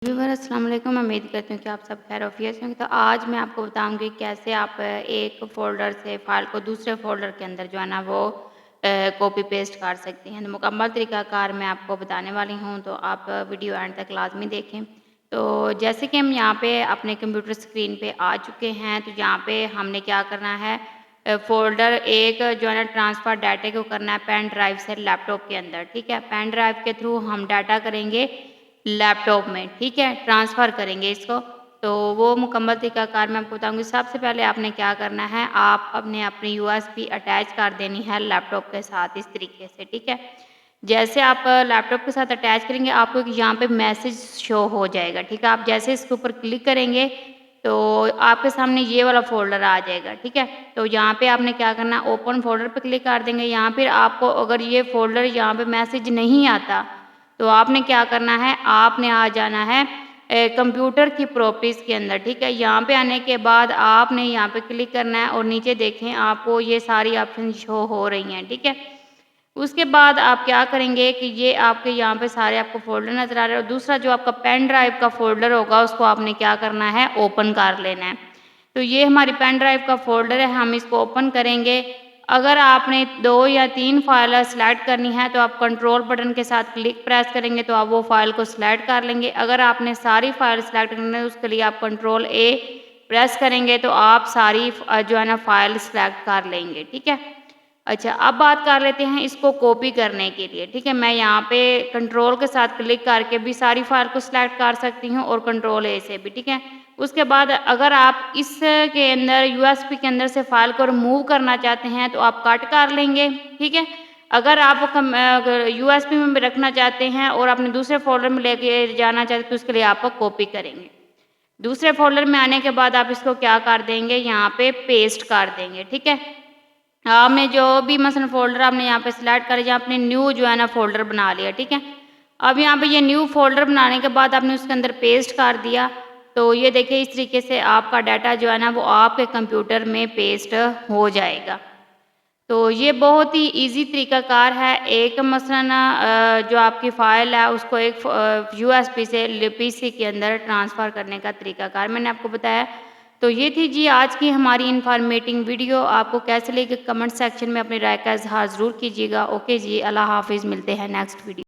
Viewer अस्सलाम वालेकुम। उम्मीद करती हूँ कि आप सब खैर-ओ-आफियत से होंगे। तो आज मैं आपको बताऊँगी कैसे आप एक फ़ोल्डर से फ़ाइल को दूसरे फ़ोल्डर के अंदर जो है ना वो कॉपी पेस्ट कर सकते हैं। तो मुकम्मल तरीक़ाकार मैं आपको बताने वाली हूँ, तो आप वीडियो एंड तक लाज़मी देखें। तो जैसे कि हम यहाँ पे अपने कंप्यूटर स्क्रीन पे आ चुके हैं, तो यहाँ पे हमने क्या करना है, फ़ोल्डर एक जो है ना ट्रांसफ़र डाटा को करना है पेन ड्राइव से लैपटॉप के अंदर, ठीक है। पेन ड्राइव के थ्रू हम डाटा करेंगे लैपटॉप में, ठीक है, ट्रांसफ़र करेंगे इसको। तो वो मुकम्मल तरीक़ाकार मैं आपको बताऊँगी। सबसे पहले आपने क्या करना है, आप अपनी यूएसबी अटैच कर देनी है लैपटॉप के साथ इस तरीके से, ठीक है। जैसे आप लैपटॉप के साथ अटैच करेंगे, आपको यहाँ पे मैसेज शो हो जाएगा, ठीक है। आप जैसे इसके ऊपर क्लिक करेंगे, तो आपके सामने ये वाला फ़ोल्डर आ जाएगा, ठीक है। तो यहाँ पे आपने क्या करना है, ओपन फ़ोल्डर पे क्लिक कर देंगे। यहाँ फिर आपको अगर ये फ़ोल्डर यहाँ पे मैसेज नहीं आता, तो आपने क्या करना है, आपने आ जाना है कंप्यूटर की प्रॉपर्टीज़ के अंदर, ठीक है। यहाँ पे आने के बाद आपने यहाँ पे क्लिक करना है और नीचे देखें आपको ये सारी ऑप्शन शो हो रही हैं, ठीक है। उसके बाद आप क्या करेंगे कि ये आपके यहाँ पे सारे आपको फ़ोल्डर नज़र आ रहे हैं और दूसरा जो आपका पेन ड्राइव का फ़ोल्डर होगा उसको आपने क्या करना है, ओपन कर लेना है। तो ये हमारी पेन ड्राइव का फ़ोल्डर है, हम इसको ओपन करेंगे। अगर आपने 2 या 3 फ़ाइल सेलेक्ट करनी है, तो आप कंट्रोल बटन के साथ क्लिक प्रेस करेंगे तो आप वो फ़ाइल को सेलेक्ट कर लेंगे। अगर आपने सारी फ़ाइल सेलेक्ट करनी है, उसके लिए आप कंट्रोल ए प्रेस करेंगे तो आप सारी जो है ना फ़ाइल सेलेक्ट कर लेंगे, ठीक है। अच्छा, अब बात कर लेते हैं इसको कॉपी करने के लिए, ठीक है। मैं यहाँ पे कंट्रोल के साथ क्लिक करके भी सारी फ़ाइल को सेलेक्ट कर सकती हूँ और कंट्रोल ए से भी, ठीक है। उसके बाद अगर आप इसके अंदर यूएसबी के अंदर से फ़ाइल को रिमूव करना चाहते हैं, तो आप कट कर लेंगे, ठीक है। अगर आप अगर यूएसबी में भी रखना चाहते हैं और अपने दूसरे फ़ोल्डर में लेके जाना चाहते हैं, तो उसके लिए आप कॉपी करेंगे। दूसरे फ़ोल्डर में आने के बाद आप इसको क्या कर देंगे, यहाँ पे पेस्ट कर देंगे, ठीक है। आपने जो भी मसलन फ़ोल्डर आपने यहाँ पे सिलेक्ट कर लिया, आपने न्यू जो है ना फ़ोल्डर बना लिया, ठीक है। अब यहाँ पे ये न्यू फ़ोल्डर बनाने के बाद आपने उसके अंदर पेस्ट कर दिया, तो ये देखिए इस तरीके से आपका डाटा जो है ना वो आपके कंप्यूटर में पेस्ट हो जाएगा। तो ये बहुत ही ईज़ी तरीक़ाकार है। एक मसलन जो आपकी फ़ाइल है उसको एक यूएसबी से पीसी के अंदर ट्रांसफ़र करने का तरीक़ाकार मैंने आपको बताया। तो ये थी जी आज की हमारी इन्फॉर्मेटिव वीडियो। आपको कैसे लगी कमेंट सेक्शन में अपनी राय का इज़हार ज़रूर कीजिएगा। ओके जी, अल्लाह हाफ़िज़, मिलते हैं नेक्स्ट वीडियो।